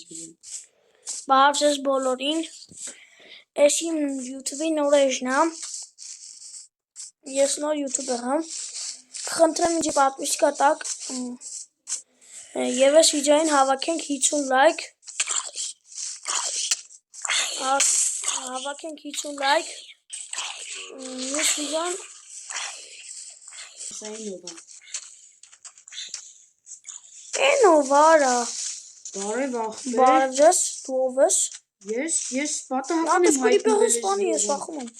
այս վիդեոն։ Բարև ձեզ բոլորին։ Այս իմ YouTube-ի նոր էջն է։ Ես նոր YouTuber եմ։ Խնդրեմ ինձ պատմիչկա տակ։ Եվ այս վիդեոին հավաքենք 50 լայք։ Հավաքենք 50 լայք։ Մյուս վիդեոն Սա ինովա։ Էնովարա։ Բարև ախպեր։ Բարև ձեզ, դու ով ես։ Ես պատահական եմ հայտնվել ես գյուղում։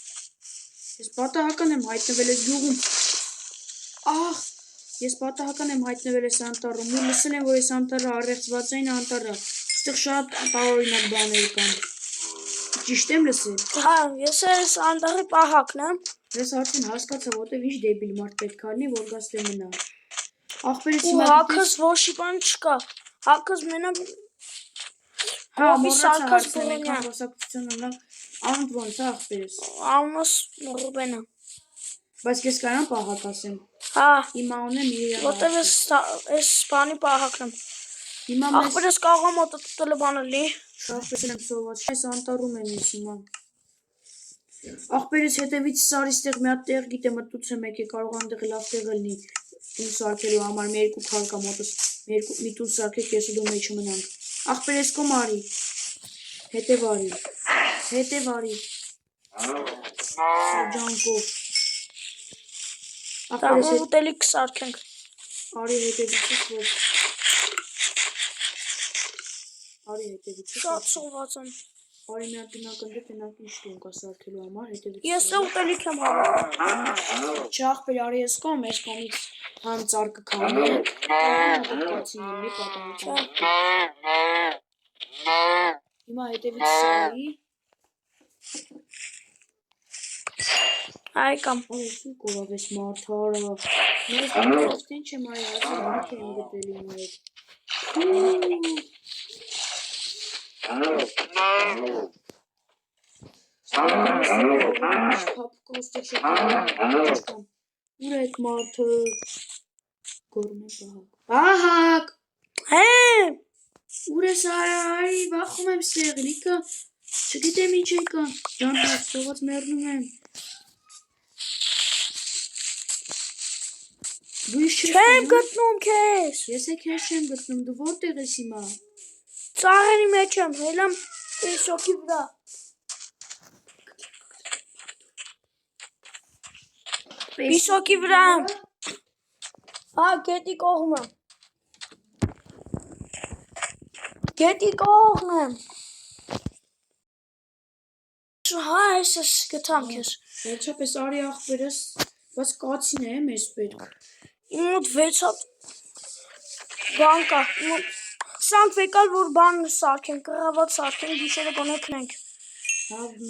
Ես պատահական եմ հայտնվել ես գյուղում։ Ահ, ես պատահական եմ հայտնվել ես անտառում։ Ու լսել եմ, որ ես անտառը առեղծվածային անտառը։ Այստեղ շատ տարօրինակ բաներ կան։ Ճիշտ եմ լսել։ Հա, ես այս անտառի պահակն եմ։ Ես արդեն հասկացա, որտեղ ինչ դեբիլ մարդ պետք է լինի, որ գաս դե մնա։ Ախպերս Ու հակս ոչի բան չկա։ Հակս մենակ հա, մոռացա հարցնել եկան խոսակցություն ունենք։ Անունդ ոնց է ախպերս։ Անունս Ռուբեն է։ Բայց ես կարամ պահակ ասեմ։ Հա, Իմ անունը Միրիամ։ որտեղ ես բանի պահակն եմ։ Հիմա Ախպերս կարող եմ օտոտոտելը բանը լի։ Ախպերս եմ սոված, այս անտառում եմ ես հիմա։ Ախպերս հետևից սարի ստեղ մի հատ տեղ գիտեմ, մտուցեմ եկե կարող այնտեղ լավ տեղը լինի։ Տուն սարքելու համար մի երկու քար կա մոտս, մի տուն սարքեք ես ու դու մեջը մնանք։ Ախպերս կոմ արի։ Հետև արի։ Ջանկով։ Ախպերս ուտելիք սարքենք։ Արի հետևիցս որ։ Արի հետևիցս։ Շատ սոված եմ։ Արի մի հատ գնանք ընդ տենակ ինչ տուն կա սարքելու համար հետևից։ Ես ուտելիք եմ հավաքում։ Չէ ախպեր արի ես կողմից համ ծարկը քանի կացինի պատահական։ Հիմա հետևից սարի։ Այ կամ Ո՞ւր կորավ էս մարդարը։ Ես դեռ ինչ եմ արի ասում եմ գտել իմ հետ։ Ուր եք մարդը գորմե պահակ։ Հե, Ուր ես արի, վախում եմ ստեղ, լիքը չգիտեմ ինչ եկա, ջանտաս սոված մեռնում եմ։ Դու ինչ չեմ գտնում քեզ։ Ես է քեզ չեմ գտնում, դու որտեղ ես հիմա։ Ծաղերի մեջ եմ, հելամ շոկի վրա։ Պիսոկի վրա եմ։ Հա, գետի կողմը։ Գետի կողմ եմ։ Հա, ես գտամ քեզ։ Վերջապես արի ախպերս, բայց կացին է մեզ պետք։ Իմ մոտ 6 հատ բան կա։ Սրանք եկալ որ բան սարքենք, կռավատ սարքենք, գիշերը գոնե քնենք։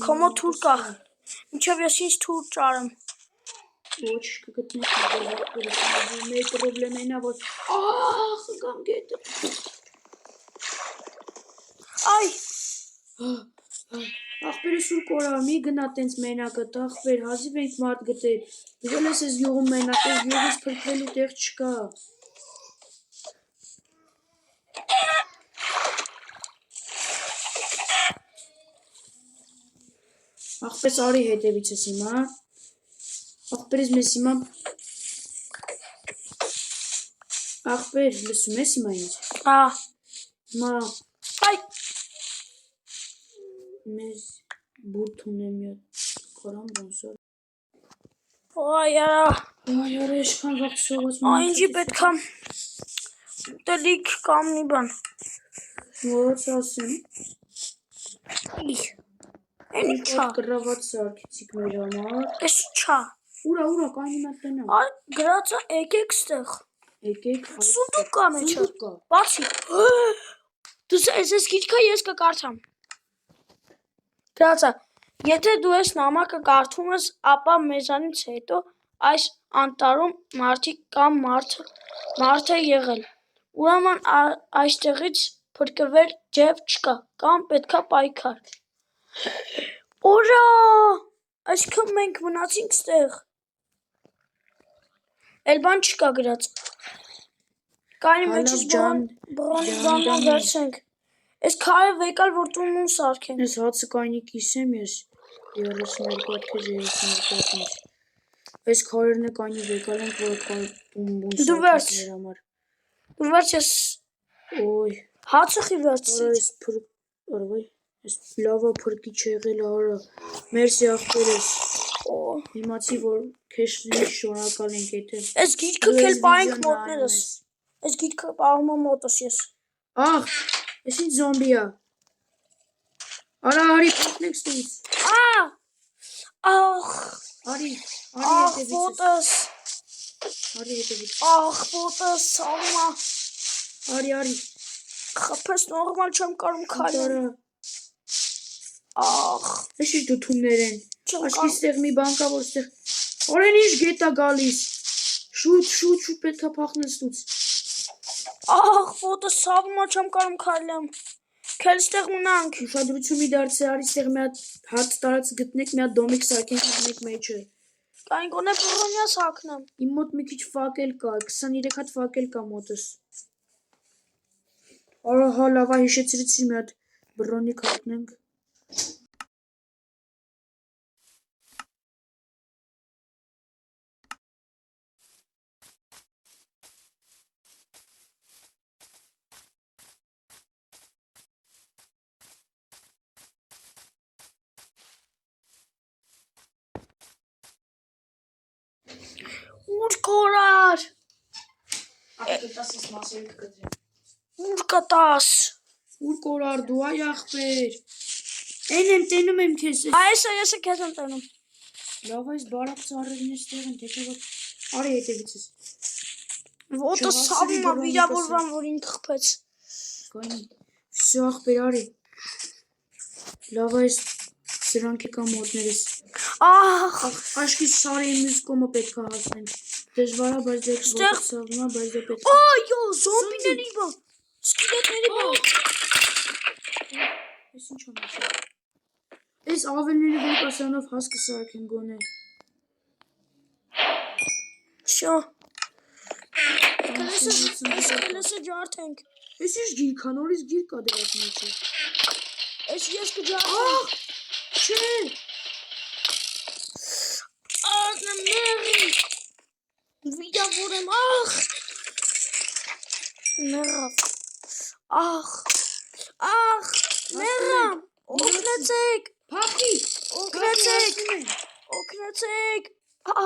Քո մոտ թուր կա։ Մինչև ես ինչ թուր ճարեմ։ Ոչ կգտնես ախպերս, մեր պրոբլեմն է որ ախ գամ գետը։ Այ Ախպերս ուր կորավ, մի գնա տենց մենակդ, ախպեր, հազիվ ենք մարդ գտել, դուղել ես ես գյուղում մենակ, ես գյուղից փրկվելու տեղ չկա։ Ախպես արի հետևիցս հիմա, ախպերս մեզ հիմա, ախպեր, լսում ես հիմա ինձ, հիմա, այ մեզ բուրդ ունեմ յատ, կարամ բոնսար, այ արա, եշքան վաղ սողաց ինչի պետք է ուտելիք կամ մի բան։ Ո՞ց ասեմ։ Էն իչա։ Գրաված սարքիցիք մեր համար։ Էս իչա։ Ուրա, կանի մատ տնա։ Այ գրածա եկեք ստեղ։ Եկեք։ Սունդուկ կա մեջը։ Սունդուկ կա։ Բացի։ Դու ես գիրքը ես կկարդամ։ Գրածա, եթե դու ես նամակը կարդում ես, ապա մեզանից հետո այս անտառում մարդիկ կամ մարդ է եղել։ Ուրեմն այստեղից փրկվել ջև չկա, կամ պետքա պայքար։ Օրա, այսքան մենք մնացինք ստեղ։ Էլ բան չկա գրած։ Կանի մեջից բռոնի բանն վերցենք։ Այս քարը վեկալ որ տունն սարքեն։ Ես հացը կայնի կիսեմ ես 32 հատ քեզ 32 հատ ինձ։ Այս քարերն է կայնի վեկալ ենք որ տուն Դու վերջ։ սարքեն համար։ Դու վերջ ես Ոյ, հացխի վերջից։ արա ես արվայ, ես լավա փրկի չեղել արա, մերսի աղբերս, իմացի որ քեզ շնորհակալ ենք եթե։ Այս գիրքը քել պայենք մոտներս։ Այս գիրքը պահում եմ մոտս ես։ Աղ, ես ինչ զոմբիա։ Արա արի փոխնեք ստուց։ Ախ, Արի ախ ոտս, Արի հետևից։ ախ ոտս, սալմա։ Արի։ Խփես նորմալ չեմ կարում քայլել։ Արա։ Ախ, Ես ինչ դութումներ են։ չեմ Աշկի կարում։ ստեղ մի բան կա որ ստեղ։ Օրեն ինչ գետա գալիս։ Շուտ պետքա փախնել ստուց։ Ախ, ոտս սալմա չեմ կարում քայլեմ։ Քել ստեղ մնանք։ Ուշադրություն մի դարձե արի ստեղ մի հատ հաց տարած գտնեք մի հատ դոմիկ սարքենք մտնեք մեջը։ Կային գոնե բռոնյա սակնեմ։ Իմ մոտ մի քիչ ֆակել կա, 23 հատ ֆակել կա մոտս։ Արա հա լավա հիշեցրեցի մի հատ բռոնի կատնենք։ Ուր կորար։ Աղբետաս ես մասել կգտրեմ։ Ուր կտաս։ Ուր կորար դու այ աղբեր։ Են եմ տենում եմ քեզ։ Այսը ես քեզ եմ տենում։ Լավ այս բարակ ծառերն էստեղ են, թե չէ որ արի հետևիցս։ Ոտը սալմա վիրավորվան որ ինքը խփեց։ Կայնի։ Всё աղբեր արի։ Լավ այս սրանք եկա մոտներս։ Ախ, Աշկի սարի մյուս կոմը պետքա հասնենք։ Դժվար է, բայց դե ոտսավնա, բայց դե պետք է։ այո, զոմբիների բան։ Սկելետների բան։ Ես ինչ եմ ասում։ Այս ավելների վեկասանով հաս կսարքեն գոնե։ Շո։ Կլեսը ջարդենք։ Ես ինչ գիրք կա, նորից գիրք կա դրած մեջը։ Ես կջարդեմ։ Չէ։ Մերի։ Վիրավորեմ, ախ։ Մեռավ։ Ախ, մեռամ։ Օգնեցեք։ Փախի։ Օգնեցեք։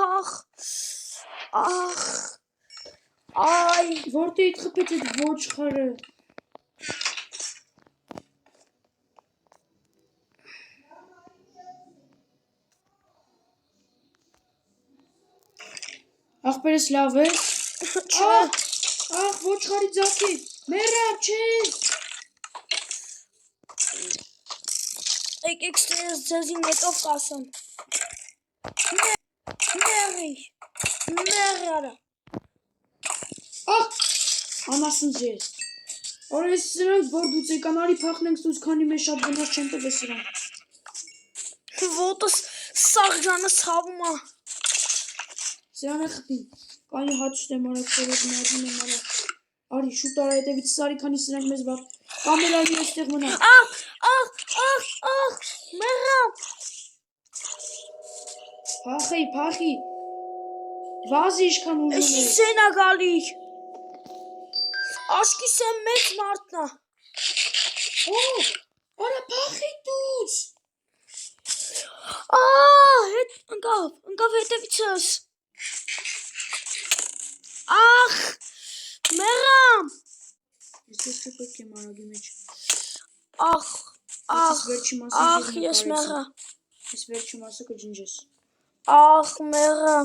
Ախ։ Այ, Որտե՞ղ խփեց այդ ոչխարը։ Աղբերս լավ է։ չէ։ Ախ, ոչխարի ձաքի։ Մեռավ, չէ։ Եկեք ստերս ձեզի նետով կասեմ։ Մեռարա։ Ախ, անասնձ ես։ Օրես սրանք որ դուց եկան արի փախնենք ստուց քանի մեզ շատ վնաս չեն տվել սրանք։ Ոտս սաղջանը ցավում է։ Սրանը խփի։ Կանի հաց ուտեմ արագ ծերոտ մարվում եմ արա։ Արի շուտ արա հետևից սարի քանի սրանք մեզ վաղ։ Կամերայի էստեղ մնա։ Ախ, մեռամ։ Փախի։ Վազի իշքան ուժում Էսի ես։ սենա գալի։ Աշկի սեն մեծ մարդնա։ Արա փախի դուց։ Հետ ընկավ հետևիցս։ Ախ, մեռամ։ Ես պետք եմ արագի մեջ։ Ախ, ես մեռա։ Ես վերջի մասը կջնջես։ Ախ, մեռա։